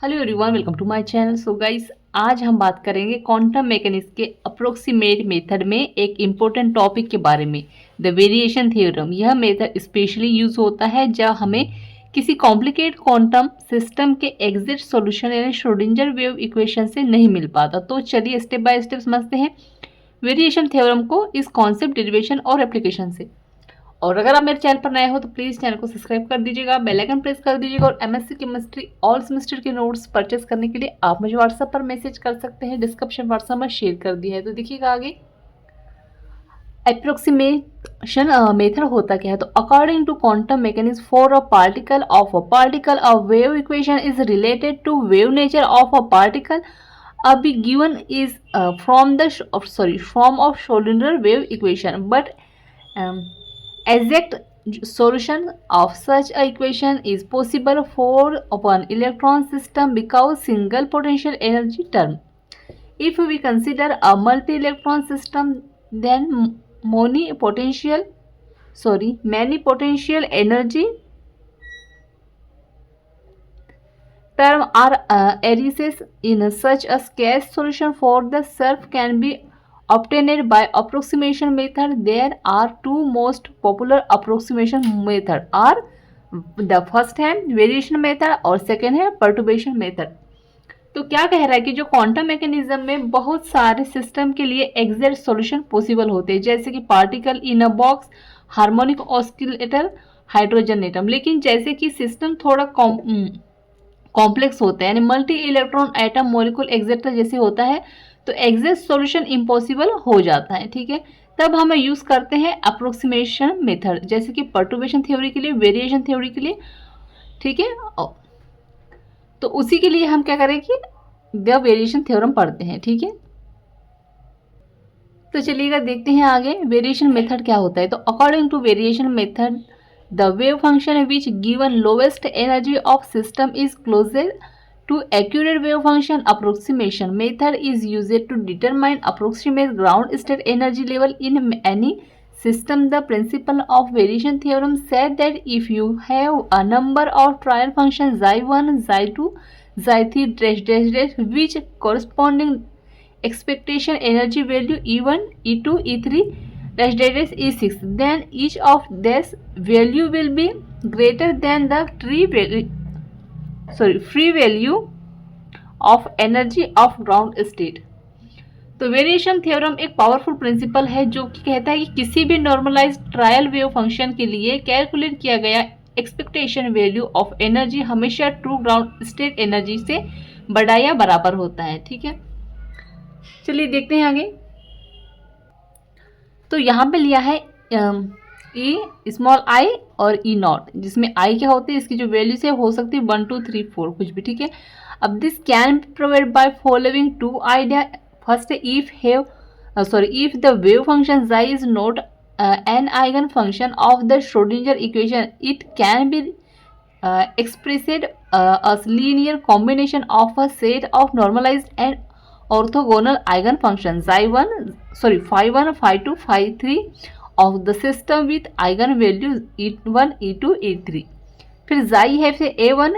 Hello everyone, welcome to my channel. So guys, आज हम बात करेंगे क्वांटम मैकेनिक्स के अप्रोक्सीमेट मेथड में एक इम्पोर्टेंट टॉपिक के बारे में, द वेरिएशन थ्योरम। यह मेथड स्पेशली यूज होता है जब हमें किसी कॉम्प्लिकेट क्वांटम सिस्टम के एग्जैक्ट सॉल्यूशन यानी श्रोडिंगर वेव इक्वेशन से नहीं मिल पाता। तो चलिए स्टेप बाय स्टेप समझते हैं वेरिएशन थ्योरम को, इस कॉन्सेप्ट, डेरिवेशन और एप्लीकेशन से। और अगर आप मेरे चैनल पर नए हो तो प्लीज़ चैनल को सब्सक्राइब कर दीजिएगा, बेल आइकन प्रेस कर दीजिएगा। और एमएससी केमिस्ट्री ऑल सेमेस्टर के नोट्स परचेस करने के लिए आप मुझे व्हाट्सएप पर मैसेज कर सकते हैं, डिस्क्रिप्शन व्हाट्सएप में शेयर कर दिया है। तो देखिएगा आगे अप्रोक्सीमेशन मेथड होता क्या है। तो according to quantum mechanics, for a particle a wave equation is related to wave nature of a particle be given is from of Schrodinger wave equation, but exact solution of such a equation is possible for one electron system because single potential energy term. If we consider a multi-electron system, then many potential energy term are arises in such a scarce solution for the self can be obtained by approximation method. There are two most popular approximation method are the first है variation method और second है पर्टुर्बेशन method. तो क्या कह रहा है कि जो क्वांटम मैकेनिज्म में बहुत सारे सिस्टम के लिए एग्जैक्ट सॉल्यूशन पॉसिबल होते हैं, जैसे कि particle in a box, harmonic oscillator, hydrogen atom. लेकिन जैसे कि सिस्टम थोड़ा कॉम्प्लेक्स होता है यानी multi electron atom molecule etcetera जैसे होता है, तो एग्जैक्ट सॉल्यूशन इम्पॉसिबल हो जाता है। ठीक है, तब हमें यूज करते हैं अप्रोक्सीमेशन मेथड, जैसे कि पर्टुर्बेशन थ्योरी के लिए, वेरिएशन थ्योरी के लिए। ठीक है, तो उसी के लिए हम क्या करें कि द वेरिएशन थ्योरम पढ़ते हैं। ठीक है, तो चलिएगा देखते हैं आगे वेरिएशन मेथड क्या होता है। तो according to variation method, the wave function which given lowest energy of system is closest to accurate wave function. Approximation method is used to determine approximate ground state energy level in any system. The principle of variation theorem said that if you have a number of trial functions xi1, xi2, xi3 dash dash dash which corresponding expectation energy value e1, e2, e3 dash dash dash e6, then each of this value will be greater than the free value of energy of ground state. तो variation theorem एक powerful principal है जो कि कहता है कि किसी भी नॉर्मलाइज ट्रायल वेव फंक्शन के लिए कैलकुलेट किया गया एक्सपेक्टेशन वैल्यू ऑफ एनर्जी हमेशा ट्रू ग्राउंड स्टेट एनर्जी से बड़ा या बराबर होता है। ठीक है, चलिए देखते हैं आगे। तो यहाँ पे लिया है ई स्मॉल आई और ई नॉट, जिसमें आई क्या होती है, इसकी जो वैल्यू से हो सकती है 1 2 3 4 कुछ भी। ठीक है, अब this can be provide by following two idea. First if the wave function xi is not an eigen function of the Schrodinger equation, it can be expressed as linear combination of a set of normalized and orthogonal eigenfunctions phi1, phi2, phi3 of the system with eigenvalues e1, e2, e3। फिर xi है फिर a1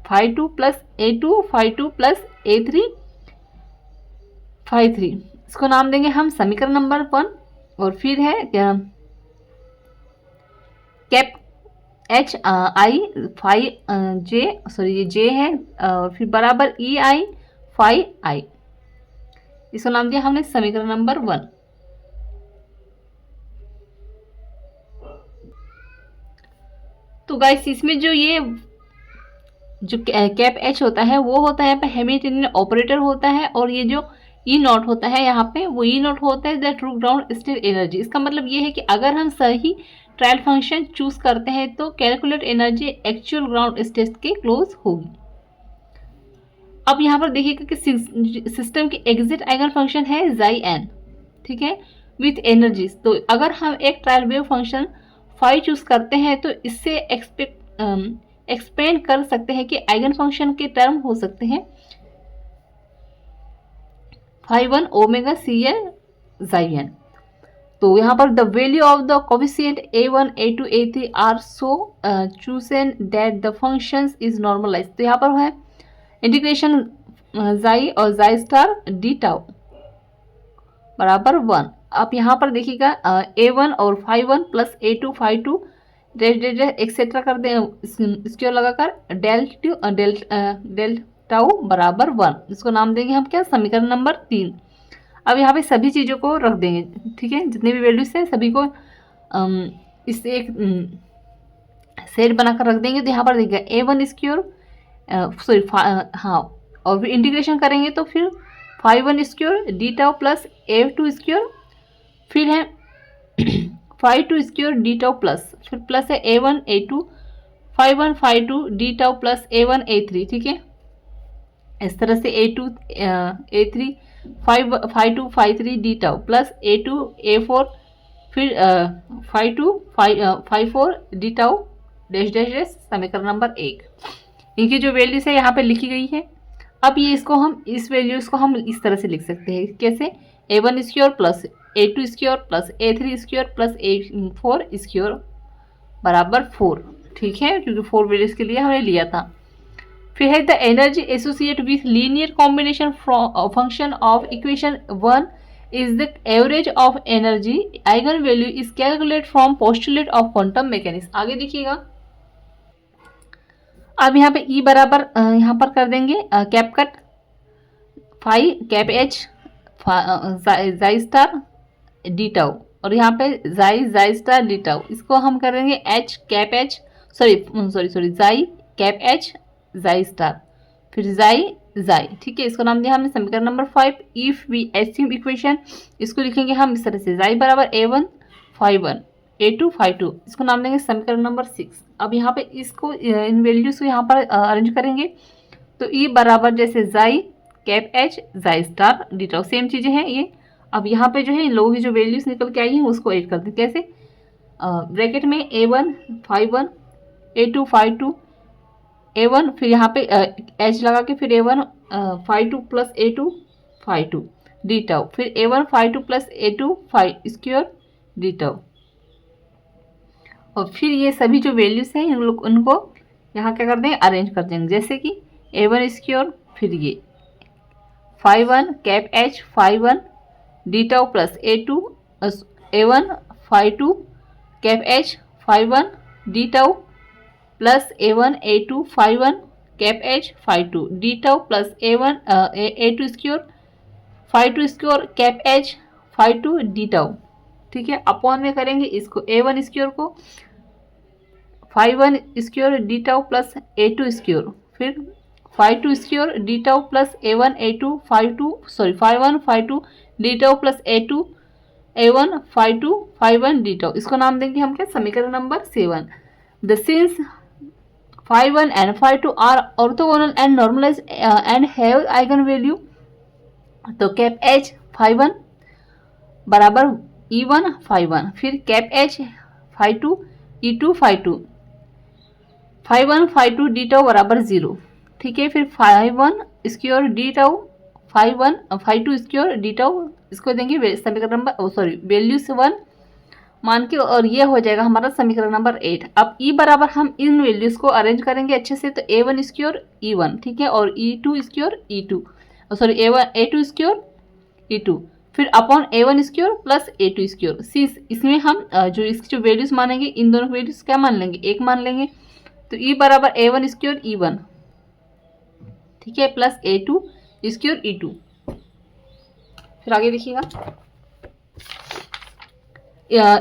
phi2 plus a2 phi2 plus a3 phi3, इसको नाम देंगे हम समीकरण number 1। और फिर है कैप एच आई फाई जे ये जे है, फिर बराबर ई आई फाई आई, इसको नाम दिया हमने समीकरण नंबर 1। तो गाइस, इसमें जो ये जो कैप एच होता है वो होता है यहाँ पे हैमिल्टनियन ऑपरेटर होता है, और ये जो ई नॉट होता है यहाँ पे वो ई नॉट होता है the true ground state energy. इसका मतलब ये है कि अगर हम सही ट्रायल फंक्शन चूज करते हैं तो calculate energy actual ground state के क्लोज होगी। अब यहाँ पर देखिएगा कि सिस्टम की एग्जैक्ट आइगन फंक्शन है xi n। ठीक है, विथ एनर्जीज। तो अगर हम एक trial wave function phi choose करते हैं तो इससे एक्सपेंड कर सकते हैं कि आइगन फंक्शन के टर्म हो सकते हैं phi1 omega C N xi n। तो यहाँ पर the value of the coefficient a1, a2, a3 are so chosen that the functions is normalise. तो यहाँ पर है इंटीग्रेशन जाई और जाई स्टार डी टाउ बराबर 1। आप यहाँ पर देखिएगा A1 और phi 1 plus A2 phi 2 dash dash dash etcetera कर दें इसके लगाकर डेल टाउ बराबर 1। इसको नाम देंगे हम क्या, समीकरण नंबर 3। अब यहाँ पे सभी चीज़ों को रख देंगे, ठीक है, जितने भी वैल्यूज हैं सभी को इससे एक सेट बनाकर रख देंगे। तो यहाँ पर देखिएगा A1 स्क्योर सॉरी हाँ, और फिर इंटीग्रेशन करेंगे तो फिर phi 1 square D tau plus A2 square, फिर है phi 2 square D tau plus, फिर प्लस है A1 A2 phi 1 phi 2 D tau plus A1 A3, ठीक है। इस तरह से A2 A3 phi 2 phi 3 D tau plus A2 A4 फिर phi 2 phi 4 D tau dash dash dash समीकरण number 1। इनकी जो वैल्यूज है यहाँ पे लिखी गई है। अब ये इसको हम इस वैल्यूज को हम इस तरह से लिख सकते हैं, कैसे, A1 square plus A2 square plus A3 square plus A4 square बराबर 4, ठीक है, क्योंकि 4 वैल्यूज के लिए हमने लिया था। फिर है the energy associate with linear combination function of equation 1 is the average of energy eigen value is calculate from postulate of quantum mechanics. आगे देखिएगा, अब यहाँ पे E बराबर यहाँ पर कर देंगे cap cut phi cap H psi star D tau, और यहाँ पे जाई स्टार डी टाउ, इसको हम कर देंगे H cap H sorry psi cap H psi star, फिर जाई, ठीक है, इसको नाम दिया हमने समीकरण number 5। If we assume equation, इसको लिखेंगे हम इस तरह से, जाई बराबर A1 phi 1 A2 phi 2, इसको नाम देंगे समीकरण नंबर 6। अब यहाँ पे इसको इन वैल्यूज को यहाँ पर अरेंज करेंगे तो E बराबर जैसे जाई cap H psi star D tau, same चीज़ें हैं ये। अब यहाँ पे जो है इन लोगों की जो वैल्यूज निकल के आई हैं उसको ऐड कर दें, कैसे, ब्रैकेट में A1 phi 1 A2 phi 2 A1, फिर यहाँ पे H लगा के फिर A1 phi 2 plus A2 phi 2 D tau, फिर A1 phi 2 plus A2 phi square D tau, और फिर ये सभी जो वैल्यूज हैं उनको यहाँ क्या कर देंगे, अरेंज कर देंगे, जैसे कि A1 स्क्वायर, फिर ये phi 1 cap H phi 1 D tau plus A2 A1 phi 2 cap H phi 1 D tau plus A1 A2 phi 1 cap H phi 2 D tau plus A1 A2 square phi 2 square cap H phi 2 D tau, ठीक है। Upon में करेंगे इसको A1 square को phi 1 square D tau plus A2 square, फिर phi 2 square D tau plus A1 A2 phi 1 phi 2 D tau plus A2 A1 phi 2 phi 1 D tau, इसको नाम देंगे हम क्या, समीकरण number 7। The sins phi 1 and phi 2 are orthogonal and normalized and have eigen value, तो cap H phi 1 बराबर E1 phi 1, फिर cap H phi 2 E2 phi 2 phi 1 phi 2 D tau बराबर 0, ठीक है। फिर phi 1 square D tau phi 1 phi 2 square D tau, इसको देंगे समीकरण नंबर वैल्यूज 1 मान के, और ये हो जाएगा हमारा समीकरण नंबर 8। अब E बराबर हम इन वैल्यूज को अरेंज करेंगे अच्छे से, तो A1 स्क्वायर E1, ठीक है, और E2 square E2 A2 square E2, फिर upon A1 square plus A2 square. इसमें हम जो इसकी जो वैल्यूज मानेंगे, इन दोनों वैल्यूज क्या मान लेंगे, 1 मान लेंगे, तो E बराबर A1 स्क्वायर E1, ठीक है, प्लस A2 स्क्वायर E2। फिर आगे देखिएगा,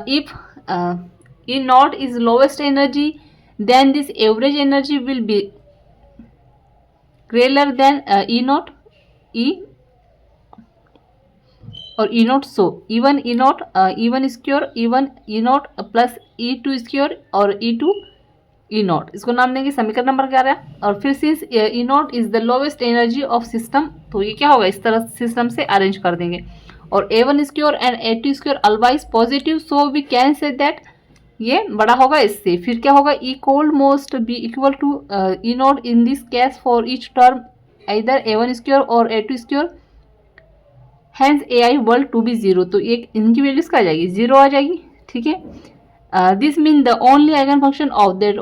if E naught is lowest energy, then this average energy will be greater than E naught और E naught, so E1 E naught E1 square E1 E naught plus E2 square और E2 E naught, इसको नाम देंगे समीकरण number 11। और फिर since E naught is the lowest energy of system, तो ये क्या होगा, इस तरह सिस्टम से अरेंज कर देंगे, और A1 square and A2 square always positive, so we can say that ये बड़ा होगा इससे। फिर क्या होगा, E could most be equal to E naught in this case for each term इधर A1 स्क्वायर और A2 square, hence AI will to be 0, तो एक इनकी वैल्यूज क्या आ जाएगी, 0 आ जाएगी, ठीक है। This mean the only eigen function of that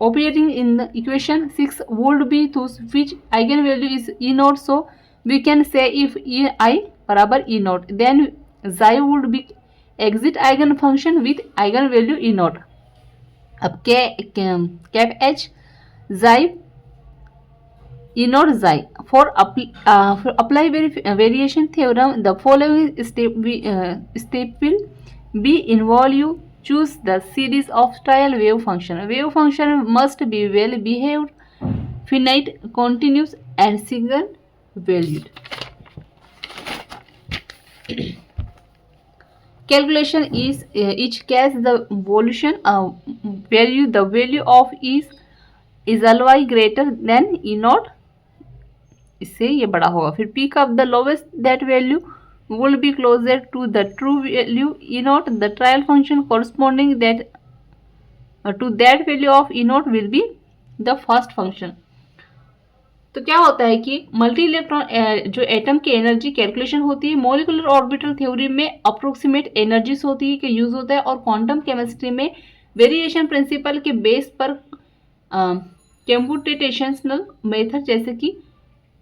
appearing in the equation 6 would be to which eigenvalue is E naught. So we can say if I बराबर E naught, then xi would be exit eigen function with eigenvalue E naught. अब cap h xi E naught xi. For apply variation theorem, the following step will be involved. You choose the series of trial wave function. Wave function must be well behaved, finite, continuous, and single valued. Calculation is each case the evolution value. The value of is ly greater than E naught. इससे ये बड़ा होगा. फिर pick up the lowest that value will be closer to the true value E naught. The trial function corresponding that to that value of E naught will be the first function. तो क्या होता है कि multi electron जो atom की energy calculation होती है molecular orbital theory में अप्रोक्सीमेट एनर्जीज होती है कि यूज होता है, और क्वांटम केमिस्ट्री में वेरिएशन प्रिंसिपल के बेस पर कंप्यूटेशनल मेथड जैसे कि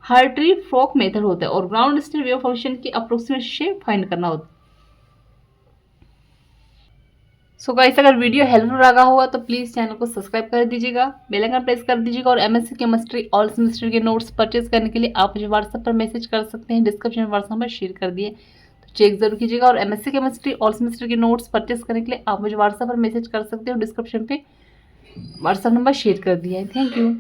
हार्ट्री फ्रॉक मेथड होता है, और ग्राउंड स्टेट वेव फंक्शन की अप्रोक्सीमेशन फाइंड करना होता है. सो गाइस, अगर वीडियो हेल्पफुल लगा होगा तो प्लीज़ चैनल को सब्सक्राइब कर दीजिएगा, बेल आइकन प्रेस कर दीजिएगा, और एमएससी केमिस्ट्री ऑल सेमेस्टर के नोट्स परचेज करने के लिए आप मुझे व्हाट्सएप पर मैसेज कर सकते हैं. डिस्क्रिप्शन में व्हाट्सएप नंबर शेयर कर दिए, तो चेक जरूर कीजिएगा. और एमएससी केमिस्ट्री ऑल सेमेस्टर के नोट्स परचेज करने के लिए आप मुझे व्हाट्सएप पर मैसेज कर सकते हो. डिस्क्रिप्शन पे व्हाट्सएप नंबर शेयर कर दिया है. Thank you.